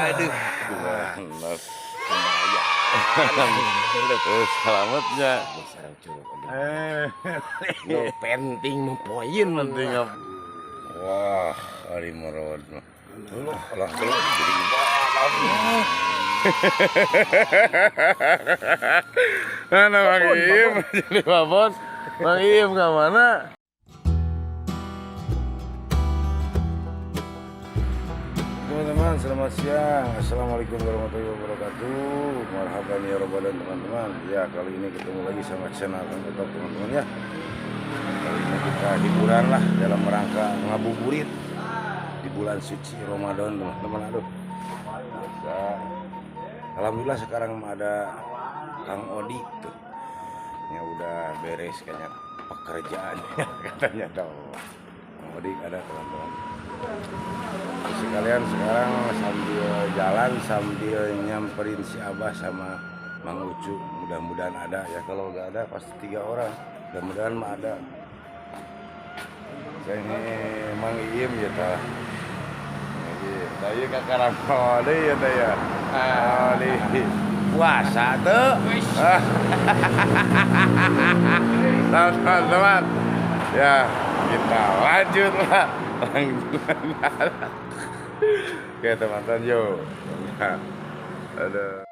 Aduh. Bener. Selamatnya. Sarang curug. No penting mempoin Penting apa? Wah, hari merod. Lah jadi mana Bang Im? Jadi babon. Bang Im ke mana? Teman-teman, selamat siang. Assalamualaikum warahmatullahi wabarakatuh. Marhaban ya robbal dan teman-teman. Ya, kali ini ketemu lagi sama channel Kang Otok teman-teman ya. Kali ini kita hiburan lah dalam rangka ngabuburit di bulan suci Ramadan teman-teman. Aduh, biasa. Alhamdulillah sekarang ada Kang Odi tuh yang udah beres kayaknya pekerjaannya katanya tahu. Kang Odi ada teman-teman. Terus sekalian sekarang sambil jalan sambil nyamperin si Abah sama Mang Ucu, mudah-mudahan ada ya. Kalau nggak ada pasti 3 orang, mudah-mudahan mah ada. Saya ini Mang Iim ya tah. Tadi kakarang kode ya tah ya. Puasa tuh. Teman-teman. Ya, kita lanjut lah. Oke teman-teman, yuk. Ada.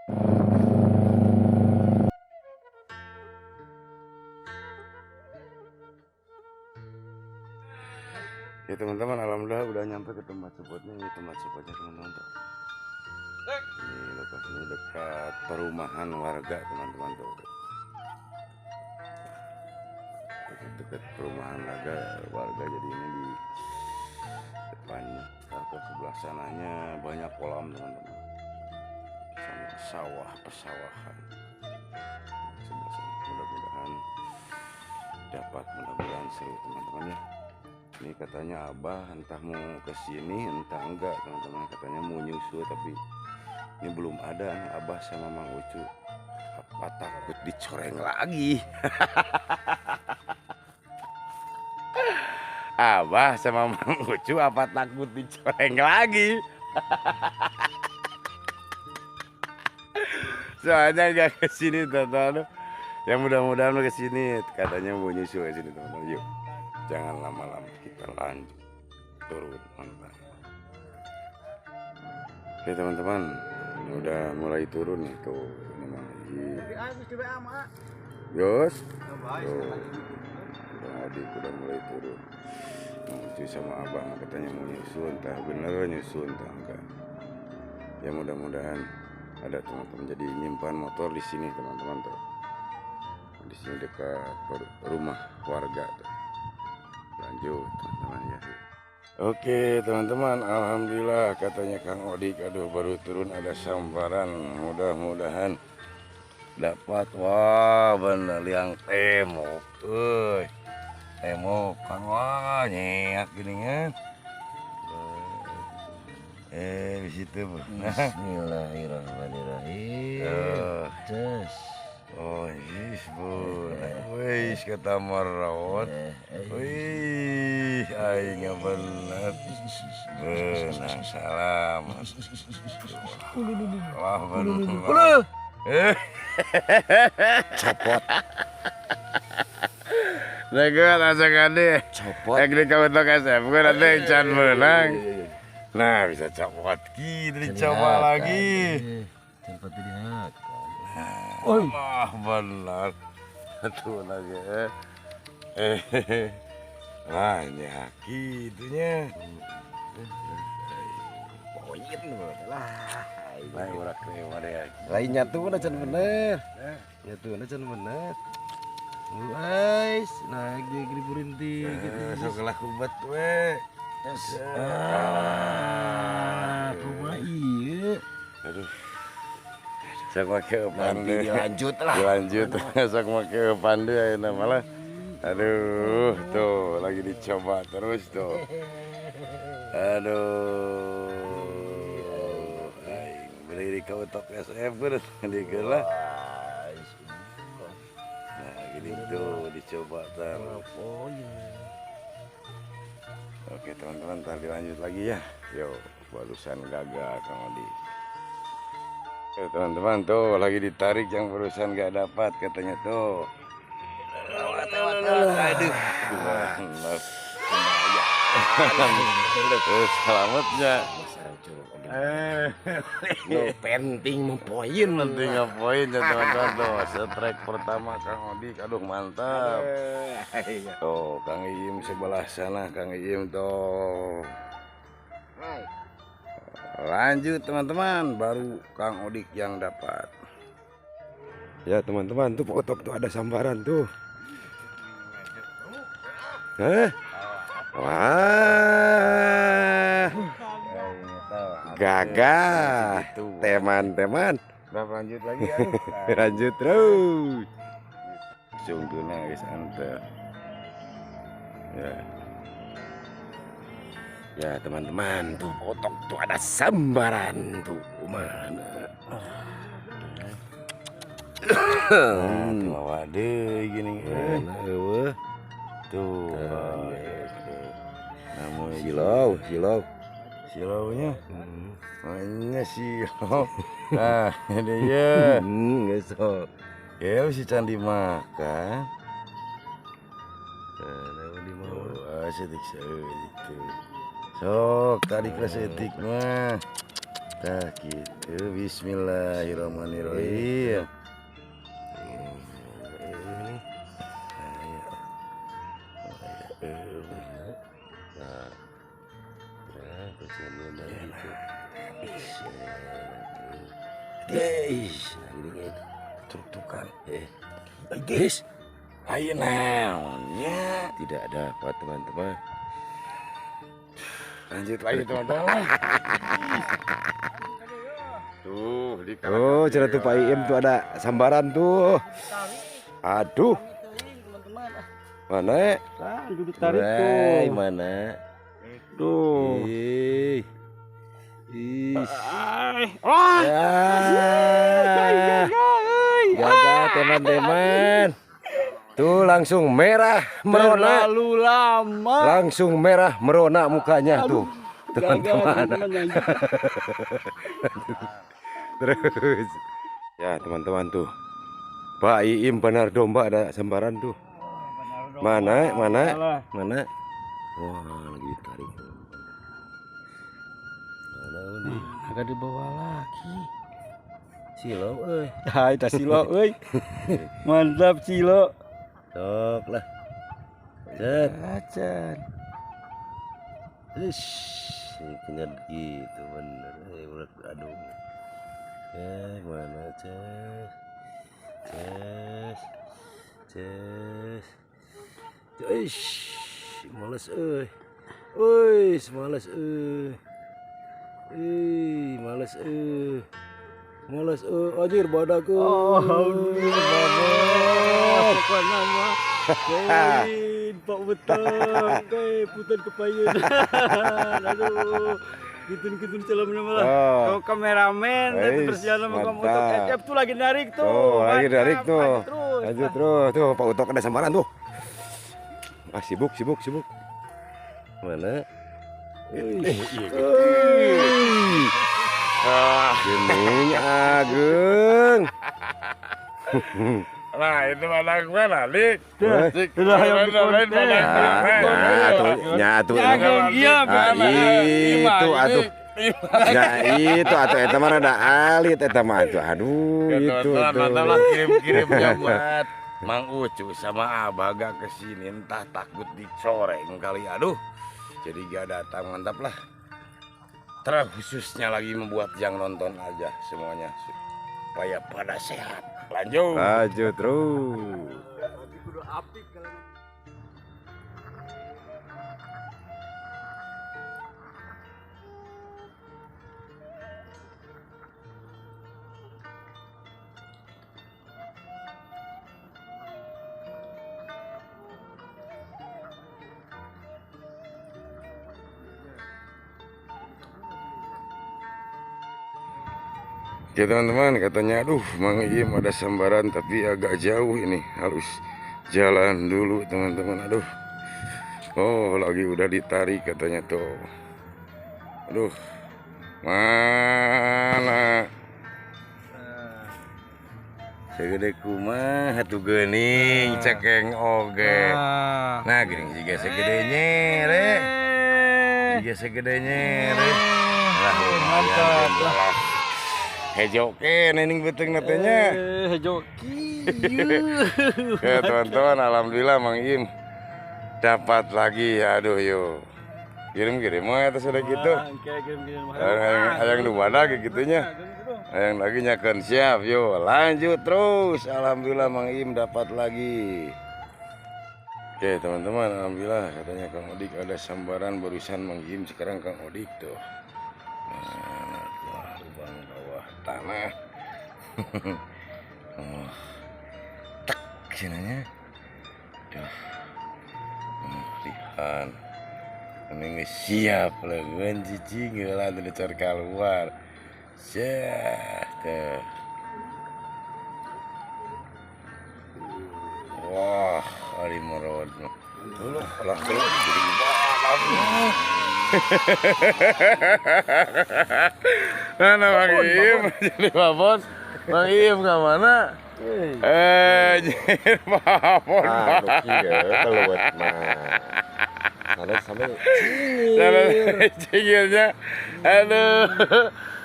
Ya teman-teman, alhamdulillah udah nyampe ke tempat spotnya. Ini tempat spotnya teman-teman. Ini lokasinya dekat perumahan warga teman-teman tuh. Dekat perumahan warga, jadi ini di depannya. Ke sebelah sananya banyak kolam teman-teman, sama sawah pesawahan. Sebelah sana mudah-mudahan mudah-mudahan seru teman-teman ya. Ini katanya Abah entah mau kesini entah enggak teman-teman, katanya mau nyusul tapi ini belum ada nih Abah sama Mang Ucu. Apa takut dicoreng lagi? Abah sama Mang Ucu apa takut dicoreng lagi? Soalnya gak kesini teman-teman. Ya mudah-mudahan kesini, katanya mau nyusul kesini teman-teman. Yuk, jangan lama-lama, kita lanjut turun mantap. Oke teman-teman, udah mulai turun nih tuh. Ini Mang Yos, udah mulai turun. Cuy sama Abang katanya mau nyusun, entah bener nyusun entah enggak. Ya mudah-mudahan ada teman-teman. Jadi nyimpan motor di sini teman-teman tuh. Di sini dekat rumah warga tuh. Lanjut teman-teman ya. Oke teman-teman, alhamdulillah katanya Kang Odik, aduh baru turun ada sambaran. Mudah-mudahan dapat. Wah bener yang temo. Temo Kang, wah nyeak gini kan. Di situ Bismillahirrahmanirrahim. Oh yes bun, wis kata merawat, wih aing bener, benang salam. Wah bener. Copot. Negan asakan deh. Copot. Yang di kau tak kasih, bukan ada yang can menang. Nah bisa copot, gitu dicoba lagi. Tempat dilihat. Wah benar. Tuh lagi. Nah ini haki itunya. Poin lah. Baik urak lewat ya. Lainnya tuh udah can bener. Ya tuh udah can bener. Guys, lagi berhenti gitu. Sekolah kubat we. Rumah iya. Aduh. Sok make pandai. Dilanjut lah. Dilanjut. Sok make pandai ayeuna malah. Aduh, tuh lagi dicoba terus tuh. Aduh. Aing berdiri ka utok SF bener di geula. Nah, gini tuh dicoba terus. Oke teman-teman, ntar dilanjut lagi ya. Yo, barusan gagal Kang Odi. Teman-teman tuh lagi ditarik yang barusan gak dapat katanya tuh. Aduh. Selamatnya. No penting mempoin. Penting ngapain ya teman-teman tuh. Strike pertama Kang Odik. Aduh mantap. Tuh Kang Iim sebelah sana Kang Iim tuh. Lanjut teman-teman, baru Kang Odik yang dapat. Ya teman-teman tuh Pak Utok tuh ada sambaran tuh. Hah? Wah. Gagah. Teman-teman. Lanjut lagi ya. Lanjut terus. Sungguh nangis ante. Ya. Ya teman-teman tuh Pak Utok tuh ada sambaran tuh mana? Bawa deh gini. Tuh. Namanya Silau. silaunya. Namanya silau. Nah, ini ya. Nggak sok. Ya si candi makan. Setik itu. Sok tadi kesetik mah. Tah gitu. Bismillahirrahmanirrahim. Truk-trukan. Guys, ayo naonnya. Tidak dapat teman-teman. Lanjut lagi teman-teman. Tuh, Oh, cerita tuh Pak Iem tuh ada sambaran tuh. Aduh. Mana? Udah ditarik tuh. Mana? Tuh. Ih. Jaga teman-teman. Tuh langsung merah merona. Terlalu lama. Langsung merah merona mukanya tuh. Teman-teman. Terus. Ya teman-teman tuh. Pak Iim benar domba ada sambaran tuh. Mana? Wah, lagi ditarik. Agak dibawa lagi. Silau euy. Hai, tas silo euy. Mantap silo. Sok lah. Cet. Acan. Ish, kenyat gitu bener. Urat aduh. Mana Ces. Ish, males euy. Males euy. Males anjir badaku. Alhamdulillah. Pokoknya mah. Pak Betang, putan kepayeun. Aduh. Gitu salamnya malah. Kau kameramen terus jalan sama kamu tuh kecap tuh lagi narik tuh. Lagi narik tuh. Lanjut terus. Tuh Pak Utok ada sambaran tuh. Ah sibuk. Mana? Gening Ageng. Nah, itu mana Lik? Udah yang dikonten. Nyatu. Iya, Itu atuh. Ya itu atuh eta mah rada alit eta mah atuh. Aduh itu tuh. Kirim-kirimnya buat Mang Ucu sama Abah gak kesini, entah takut dicoreng kali. Aduh, jadi gak datang. Mantap lah. Terkhususnya lagi membuat yang nonton aja semuanya supaya pada sehat. Lanjut terus. Oke teman-teman, katanya aduh Mang Iim ada sambaran tapi agak jauh ini, harus jalan dulu teman-teman. Aduh, oh lagi udah ditarik katanya tuh. Aduh, mana segede kumah atuh geuning cekeng oge. Nah geuning jiga segedenya re. Jiga segedenya re. Lah mantap lah. Hejo ke nening beuteung na teh nya. Hejo Ya teman-teman, alhamdulillah Mang Im dapat lagi. Aduh yo. Kirim-kirim mah eta sudah gitu. Ayang nu badag gitunya. Ayang lagi nyakeun siap yo. Lanjut terus. Alhamdulillah Mang Im dapat lagi. Oke teman-teman, alhamdulillah katanya Kang Odik ada sambaran barusan Mang Im, sekarang Kang Odik tuh. Nah, lubang bawah tanah. Oh. Tak sinanya. Duh. Lihat. Ini siap lengan cicing lah dilecor keluar. Syah tuh. Wah, hari merod. Lah belum jadi mana Bang Im jadi babon. Bang Im ke mana? Anjir babon. Keluar mah. Ada sampai cingirnya. Aduh.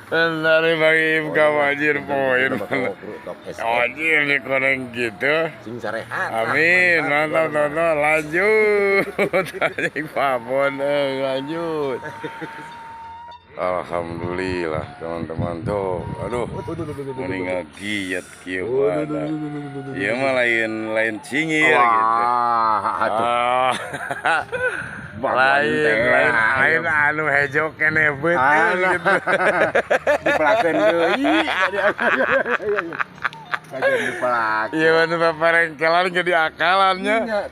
Dari Bang Im ke wajir poin. Wajir nih koreng gitu. sing sarehat. Amin, mantap tonton, lanjut. Anjing babon, lanjut. Alhamdulillah teman-teman tuh, aduh, meninggal giat kieu badak. Ieu mah lain cingir gitu. Atuh. Lain anu hejo kene beuteung gitu. Dipelakeun deui. Kajian dipelakeun. Ieu mah nu paparengkelan jadi akalannya.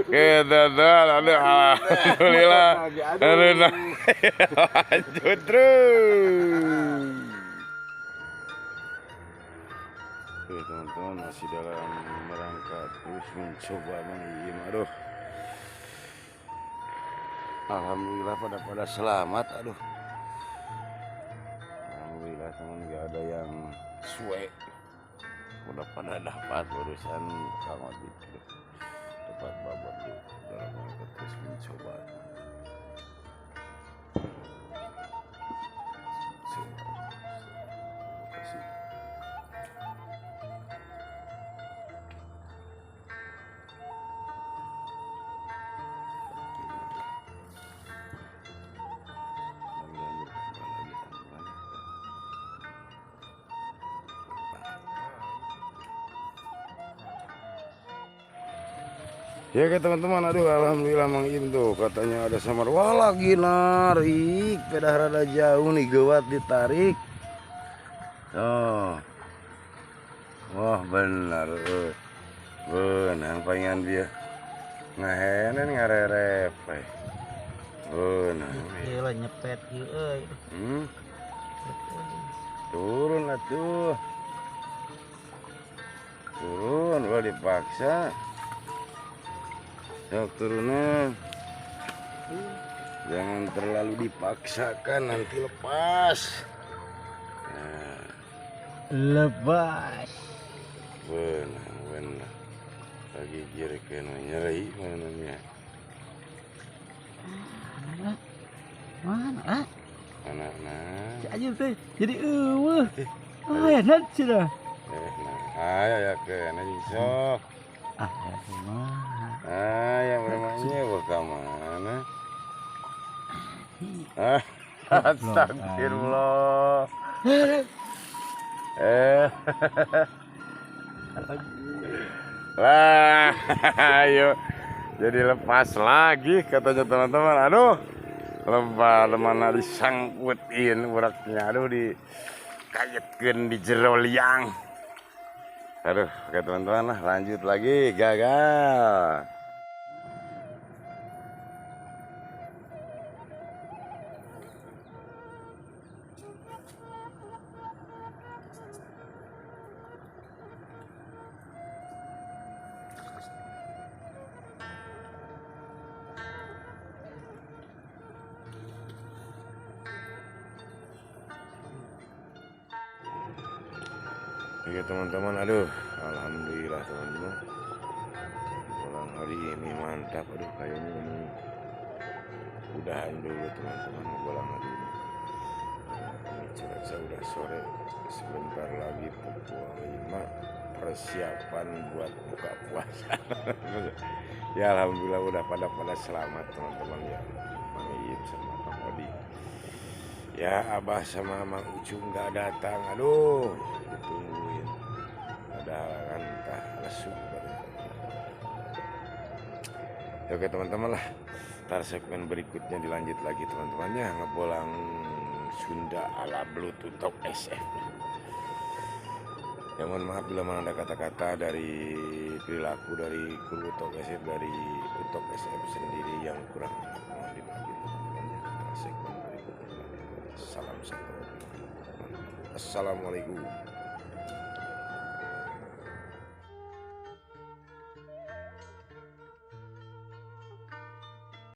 Kita aduh alhamdulillah. Aduh, lanjut terus. Oke teman-teman, masih dalam merangkak terus mencoba mengirim. Aduh, alhamdulillah pada selamat. Aduh, alhamdulillah teman, gak ada yang suwe. Udah pada dapat urusan Kang Odik. Dapat babon di dalam merangkak terus mencoba. Ya ke teman-teman, aduh alhamdulillah Mang Im tuh katanya ada samar. Wah lagi narik, pedah rada jauh nih, gawat ditarik. Oh, wah benar, benar pengen dia ngahenen ngarerep, benar. Gila nyepet euy. Turun lah tuh, turun, wah dipaksa. Sok turunan, jangan terlalu dipaksakan nanti lepas. Nah. Lepas. Benar, lagi jirikan nyeri mananya. Mana? Anak nah. Si Ajil teh jadi eueuh. Enak cenah. Nah, ayo ya ke nanti sok. Ya kumaha. Yang namanya buka mana? Astagfirullah. Lah, ayo. Jadi lepas lagi katanya teman-teman. Aduh, lebar mana disangkutin uratnya. Aduh, dikayetkeun di jero liang. Aduh, oke teman-teman lah, lanjut lagi, gagal. Oke teman-teman, aduh, alhamdulillah teman-teman. Pulang hari ini mantap, aduh kayaknya ini udahan dulu teman-teman pulang hari ini. Ini cuaca udah sore, sebentar lagi pukul 5, persiapan buat buka puasa. Ya alhamdulillah udah pada selamat teman-teman ya. Mang Iyip sama Kang Odi. Ya Abah sama Mang Ucu nggak datang, aduh ditungguin. Ada halangan entah lesu. Ya, oke teman-teman lah. Ntar segmen berikutnya dilanjut lagi teman-temannya, ngebolang Sunda ala Bluetooth Talk SF. Ya mohon maaf bila mana ada kata-kata dari perilaku dari kru Talk SF, dari Talk SF sendiri yang kurang mohon dimaafkan teman-temannya. Segmen berikutnya. Salam satu. Assalamualaikum.